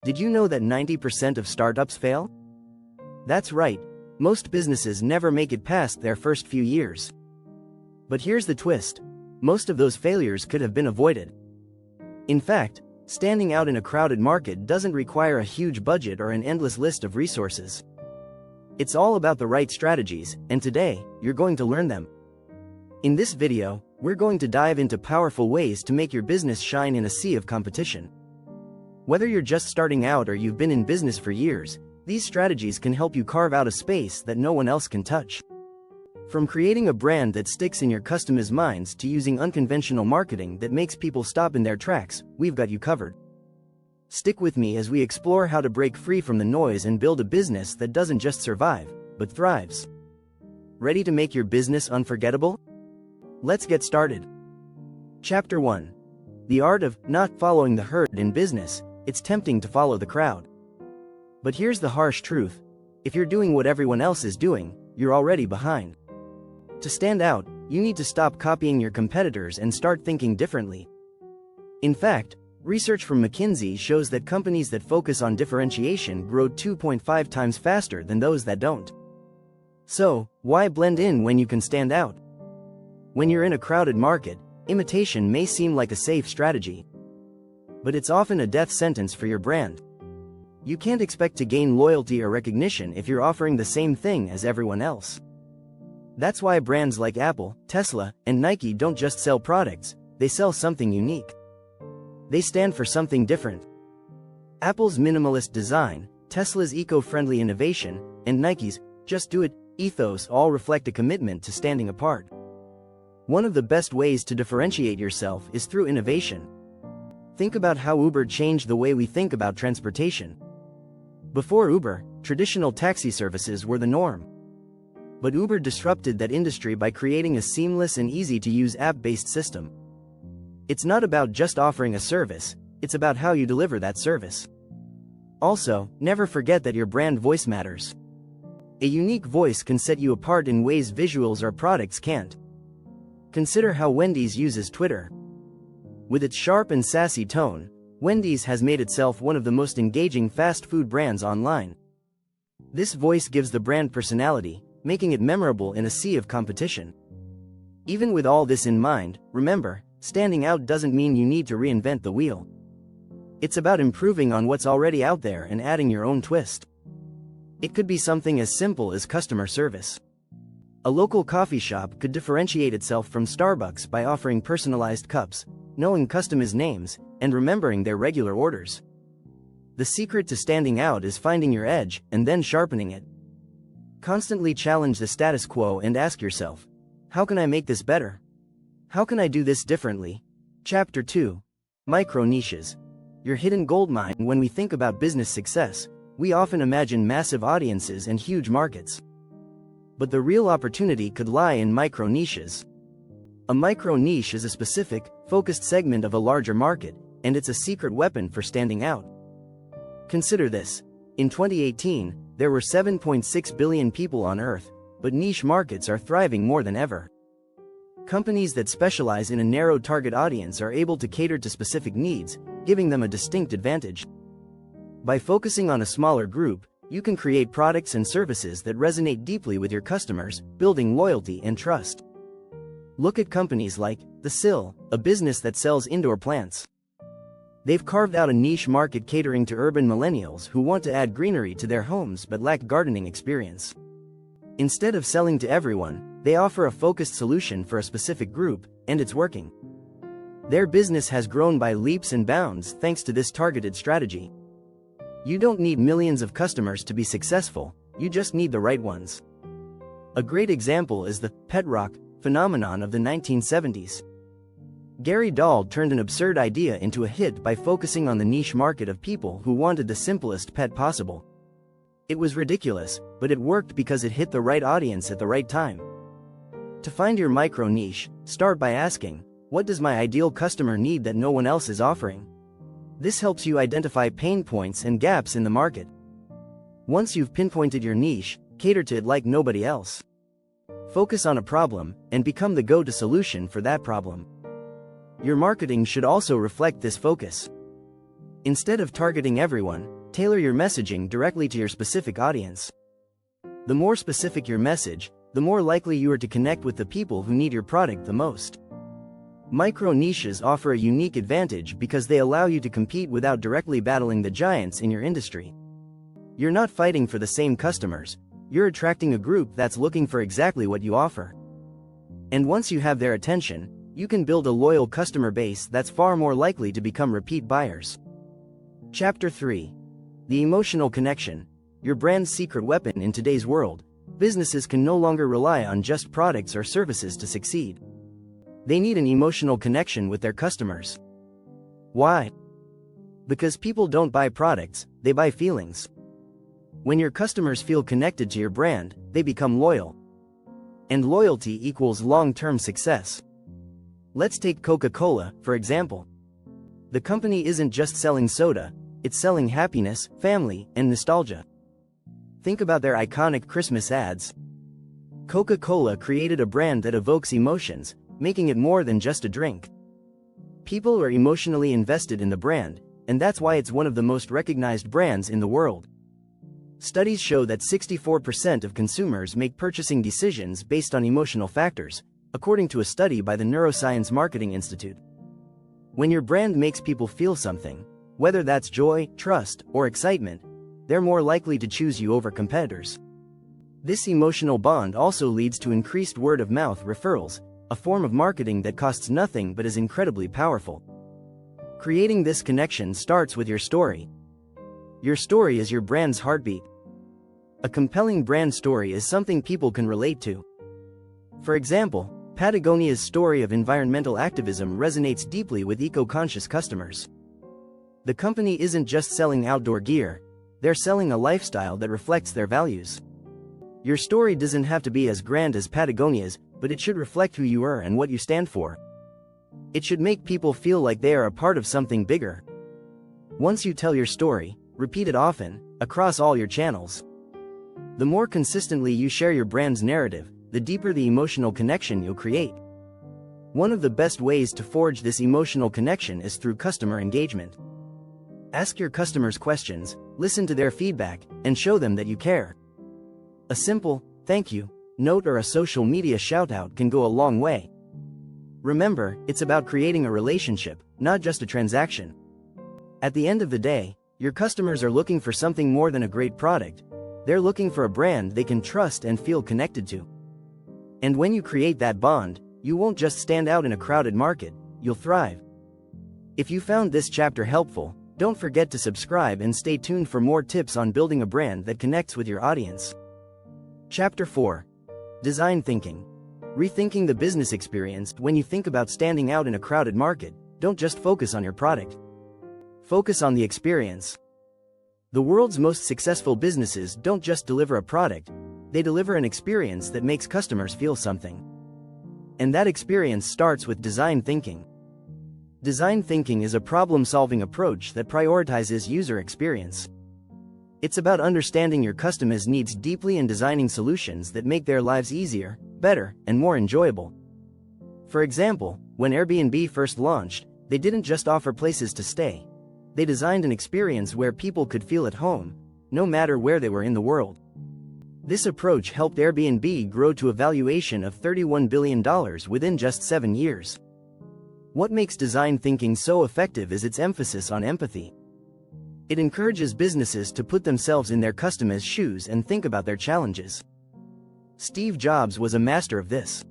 Did you know that 90% of startups fail? That's right, most businesses never make it past their first few years. But here's the twist: most of those failures could have been avoided. In fact, standing out in a crowded market doesn't require a huge budget or an endless list of resources. It's all about the right strategies, and today, you're going to learn them. In this video, we're going to dive into powerful ways to make your business shine in a sea of competition. Whether you're just starting out or you've been in business for years, these strategies can help you carve out a space that no one else can touch. From creating a brand that sticks in your customers' minds to using unconventional marketing that makes people stop in their tracks, we've got you covered. Stick with me as we explore how to break free from the noise and build a business that doesn't just survive, but thrives. Ready to make your business unforgettable? Let's get started. Chapter 1. The art of not following the herd in business. It's tempting to follow the crowd. But here's the harsh truth: if you're doing what everyone else is doing, you're already behind. To stand out, you need to stop copying your competitors and start thinking differently. In fact, research from McKinsey shows that companies that focus on differentiation grow 2.5 times faster than those that don't. So, why blend in when you can stand out? When you're in a crowded market, imitation may seem like a safe strategy. But it's often a death sentence for your brand. You can't expect to gain loyalty or recognition if you're offering the same thing as everyone else. That's why brands like Apple, Tesla, and Nike don't just sell products, they sell something unique. They stand for something different. Apple's minimalist design, Tesla's eco-friendly innovation, and Nike's "just do it" ethos all reflect a commitment to standing apart. One of the best ways to differentiate yourself is through innovation. Think about how Uber changed the way we think about transportation. Before Uber, traditional taxi services were the norm. But Uber disrupted that industry by creating a seamless and easy-to-use app-based system. It's not about just offering a service, it's about how you deliver that service. Also, never forget that your brand voice matters. A unique voice can set you apart in ways visuals or products can't. Consider how Wendy's uses Twitter. With its sharp and sassy tone, Wendy's has made itself one of the most engaging fast food brands online. This voice gives the brand personality, making it memorable in a sea of competition. Even with all this in mind, remember, standing out doesn't mean you need to reinvent the wheel. It's about improving on what's already out there and adding your own twist. It could be something as simple as customer service. A local coffee shop could differentiate itself from Starbucks by offering personalized cups, knowing customers' names, and remembering their regular orders. The secret to standing out is finding your edge and then sharpening it. Constantly challenge the status quo and ask yourself, how can I make this better? How can I do this differently? Chapter 2. Micro niches. Your hidden goldmine. When we think about business success, we often imagine massive audiences and huge markets. But the real opportunity could lie in micro niches. A micro niche is a specific, focused segment of a larger market, and it's a secret weapon for standing out. Consider this: in 2018, there were 7.6 billion people on Earth, but niche markets are thriving more than ever. Companies that specialize in a narrow target audience are able to cater to specific needs, giving them a distinct advantage. By focusing on a smaller group, you can create products and services that resonate deeply with your customers, building loyalty and trust. Look at companies like The Sill, a business that sells indoor plants. They've carved out a niche market catering to urban millennials who want to add greenery to their homes but lack gardening experience. Instead of selling to everyone, they offer a focused solution for a specific group, and it's working. Their business has grown by leaps and bounds thanks to this targeted strategy. You don't need millions of customers to be successful, you just need the right ones. A great example is the pet rock phenomenon of the 1970s. Gary Dahl turned an absurd idea into a hit by focusing on the niche market of people who wanted the simplest pet possible. It was ridiculous, but it worked because it hit the right audience at the right time. To find your micro niche, start by asking, what does my ideal customer need that no one else is offering? This helps you identify pain points and gaps in the market. Once you've pinpointed your niche, cater to it like nobody else. Focus on a problem, and become the go-to solution for that problem. Your marketing should also reflect this focus. Instead of targeting everyone, tailor your messaging directly to your specific audience. The more specific your message, the more likely you are to connect with the people who need your product the most. Micro niches offer a unique advantage because they allow you to compete without directly battling the giants in your industry. You're not fighting for the same customers, you're attracting a group that's looking for exactly what you offer. And once you have their attention, you can build a loyal customer base that's far more likely to become repeat buyers. Chapter 3. The emotional connection, your brand's secret weapon in today's world. Businesses can no longer rely on just products or services to succeed. They need an emotional connection with their customers. Why? Because people don't buy products, they buy feelings. When your customers feel connected to your brand, they become loyal. And loyalty equals long-term success. Let's take Coca-Cola, for example. The company isn't just selling soda, it's selling happiness, family, and nostalgia. Think about their iconic Christmas ads. Coca-Cola created a brand that evokes emotions, making it more than just a drink. People are emotionally invested in the brand, and that's why it's one of the most recognized brands in the world. Studies show that 64% of consumers make purchasing decisions based on emotional factors, according to a study by the Neuroscience Marketing Institute. When your brand makes people feel something, whether that's joy, trust, or excitement, they're more likely to choose you over competitors. This emotional bond also leads to increased word-of-mouth referrals, a form of marketing that costs nothing but is incredibly powerful. Creating this connection starts with your story. Your story is your brand's heartbeat. A compelling brand story is something people can relate to. For example, Patagonia's story of environmental activism resonates deeply with eco-conscious customers. The company isn't just selling outdoor gear, they're selling a lifestyle that reflects their values. Your story doesn't have to be as grand as Patagonia's, but it should reflect who you are and what you stand for. It should make people feel like they are a part of something bigger. Once you tell your story, repeat it often, across all your channels. The more consistently you share your brand's narrative, the deeper the emotional connection you'll create. One of the best ways to forge this emotional connection is through customer engagement. Ask your customers questions, listen to their feedback, and show them that you care. A simple, "thank you" note or a social media shout-out can go a long way. Remember, it's about creating a relationship, not just a transaction. At the end of the day, your customers are looking for something more than a great product. They're looking for a brand they can trust and feel connected to. And when you create that bond, you won't just stand out in a crowded market, you'll thrive. If you found this chapter helpful, don't forget to subscribe and stay tuned for more tips on building a brand that connects with your audience. Chapter 4. Design thinking. Rethinking the business experience. When you think about standing out in a crowded market, don't just focus on your product. Focus on the experience. The world's most successful businesses don't just deliver a product, they deliver an experience that makes customers feel something. And that experience starts with design thinking. Design thinking is a problem-solving approach that prioritizes user experience. It's about understanding your customers' needs deeply and designing solutions that make their lives easier, better, and more enjoyable. For example, when Airbnb first launched, they didn't just offer places to stay. They designed an experience where people could feel at home, no matter where they were in the world. This approach helped Airbnb grow to a valuation of $31 billion within just 7 years. What makes design thinking so effective is its emphasis on empathy. It encourages businesses to put themselves in their customers' shoes and think about their challenges. Steve Jobs was a master of this.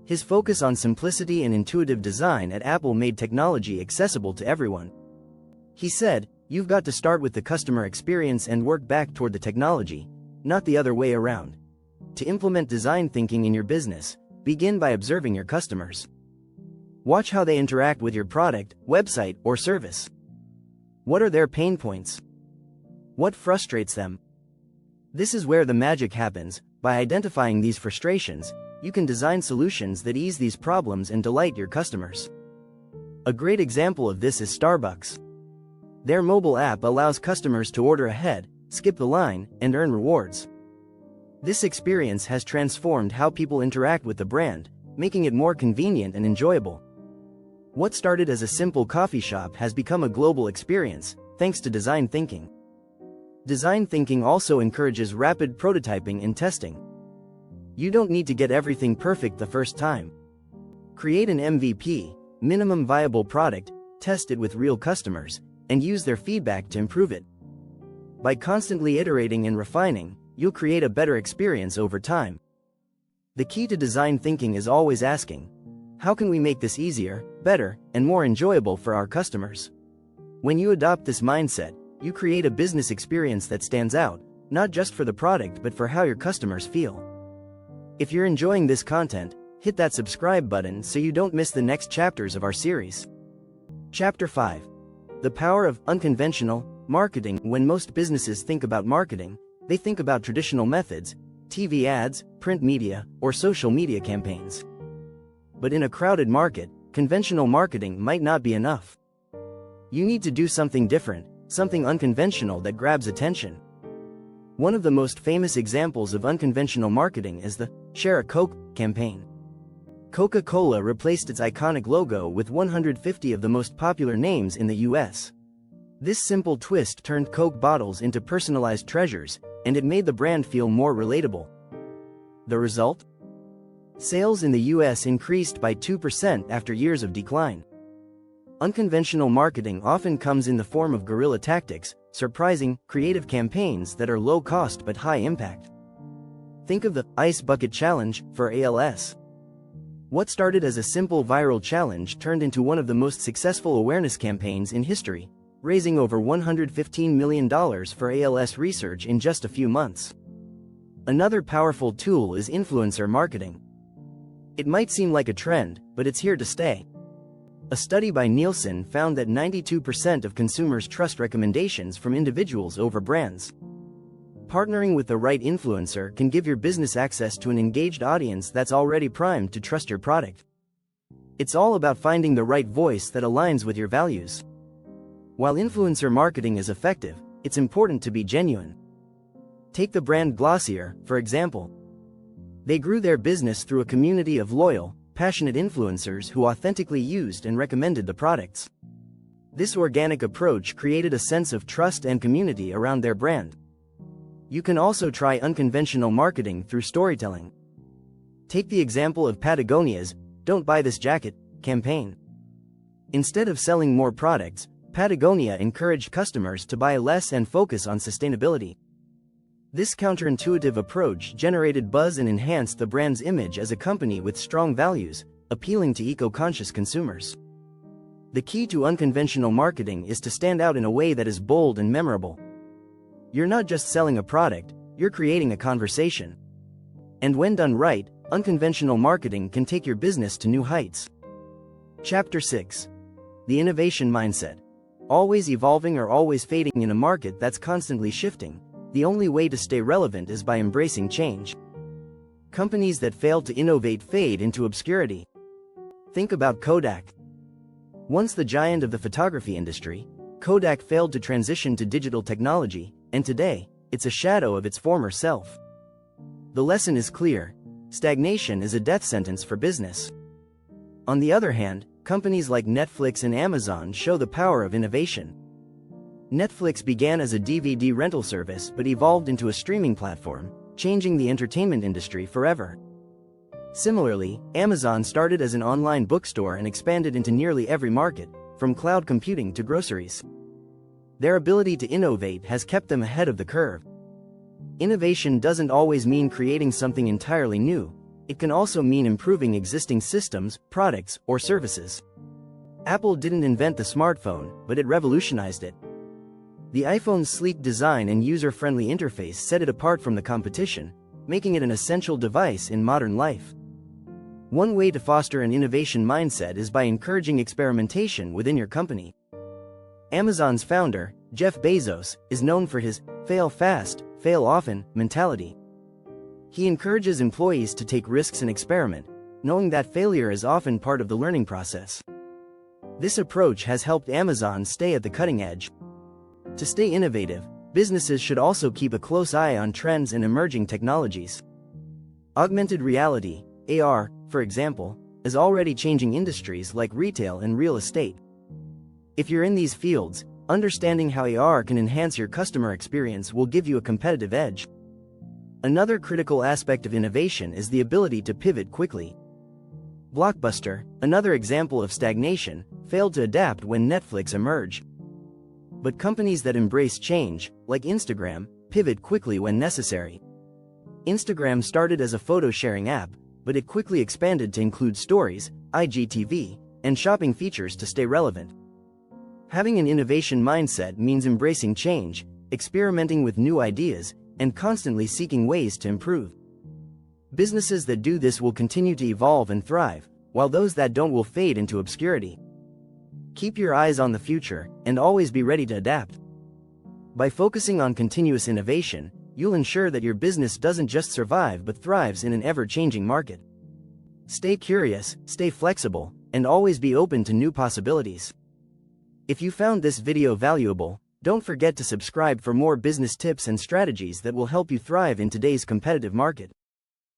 His focus on simplicity and intuitive design at Apple made technology accessible to everyone. He said, "You've got to start with the customer experience and work back toward the technology, not the other way around." To implement design thinking in your business, begin by observing your customers. Watch how they interact with your product, website, or service. What are their pain points? What frustrates them? This is where the magic happens. By identifying these frustrations, you can design solutions that ease these problems and delight your customers. A great example of this is Starbucks. Their mobile app allows customers to order ahead, skip the line, and earn rewards. This experience has transformed how people interact with the brand, making it more convenient and enjoyable. What started as a simple coffee shop has become a global experience, thanks to design thinking. Design thinking also encourages rapid prototyping and testing. You don't need to get everything perfect the first time. Create an MVP, minimum viable product, test it with real customers, and use their feedback to improve it. By constantly iterating and refining, you'll create a better experience over time. The key to design thinking is always asking, how can we make this easier, better, and more enjoyable for our customers? When you adopt this mindset, you create a business experience that stands out, not just for the product but for how your customers feel. If you're enjoying this content, hit that subscribe button so you don't miss the next chapters of our series. Chapter 5. The Power of Unconventional Marketing. When most businesses think about marketing, they think about traditional methods, TV ads, print media, or social media campaigns. But in a crowded market, conventional marketing might not be enough. You need to do something different, something unconventional that grabs attention. One of the most famous examples of unconventional marketing is the Share a Coke campaign. Coca-Cola replaced its iconic logo with 150 of the most popular names in the US. This simple twist turned Coke bottles into personalized treasures, and it made the brand feel more relatable. The result? Sales in the US increased by 2% after years of decline. Unconventional marketing often comes in the form of guerrilla tactics, surprising, creative campaigns that are low cost but high impact. Think of the Ice Bucket Challenge for ALS. What started as a simple viral challenge turned into one of the most successful awareness campaigns in history, raising over $115 million for ALS research in just a few months. Another powerful tool is influencer marketing. It might seem like a trend, but it's here to stay. A study by Nielsen found that 92% of consumers trust recommendations from individuals over brands. Partnering with the right influencer can give your business access to an engaged audience that's already primed to trust your product. It's all about finding the right voice that aligns with your values. While influencer marketing is effective, it's important to be genuine. Take the brand Glossier, for example. They grew their business through a community of loyal, passionate influencers who authentically used and recommended the products. This organic approach created a sense of trust and community around their brand. You can also try unconventional marketing through storytelling. Take the example of Patagonia's "Don't Buy This Jacket" campaign. Instead of selling more products, Patagonia encouraged customers to buy less and focus on sustainability. This counterintuitive approach generated buzz and enhanced the brand's image as a company with strong values, appealing to eco-conscious consumers. The key to unconventional marketing is to stand out in a way that is bold and memorable. You're not just selling a product, you're creating a conversation. And when done right, unconventional marketing can take your business to new heights. Chapter 6. The Innovation Mindset. Always evolving or always fading in a market that's constantly shifting, the only way to stay relevant is by embracing change. Companies that fail to innovate fade into obscurity. Think about Kodak. Once the giant of the photography industry, Kodak failed to transition to digital technology, and today, it's a shadow of its former self. The lesson is clear: stagnation is a death sentence for business. On the other hand, companies like Netflix and Amazon show the power of innovation. Netflix began as a DVD rental service but evolved into a streaming platform, changing the entertainment industry forever. Similarly, Amazon started as an online bookstore and expanded into nearly every market, from cloud computing to groceries. Their ability to innovate has kept them ahead of the curve. Innovation doesn't always mean creating something entirely new. It can also mean improving existing systems, products, or services. Apple didn't invent the smartphone, but it revolutionized it. The iPhone's sleek design and user-friendly interface set it apart from the competition, making it an essential device in modern life. One way to foster an innovation mindset is by encouraging experimentation within your company. Amazon's founder, Jeff Bezos, is known for his "fail fast, fail often" mentality. He encourages employees to take risks and experiment, knowing that failure is often part of the learning process. This approach has helped Amazon stay at the cutting edge. To stay innovative, businesses should also keep a close eye on trends and emerging technologies. Augmented reality, AR, for example, is already changing industries like retail and real estate. If you're in these fields, understanding how AR can enhance your customer experience will give you a competitive edge. Another critical aspect of innovation is the ability to pivot quickly. Blockbuster, another example of stagnation, failed to adapt when Netflix emerged. But companies that embrace change, like Instagram, pivot quickly when necessary. Instagram started as a photo-sharing app, but it quickly expanded to include stories, IGTV, and shopping features to stay relevant. Having an innovation mindset means embracing change, experimenting with new ideas, and constantly seeking ways to improve. Businesses that do this will continue to evolve and thrive, while those that don't will fade into obscurity. Keep your eyes on the future, and always be ready to adapt. By focusing on continuous innovation, you'll ensure that your business doesn't just survive but thrives in an ever-changing market. Stay curious, stay flexible, and always be open to new possibilities. If you found this video valuable, don't forget to subscribe for more business tips and strategies that will help you thrive in today's competitive market.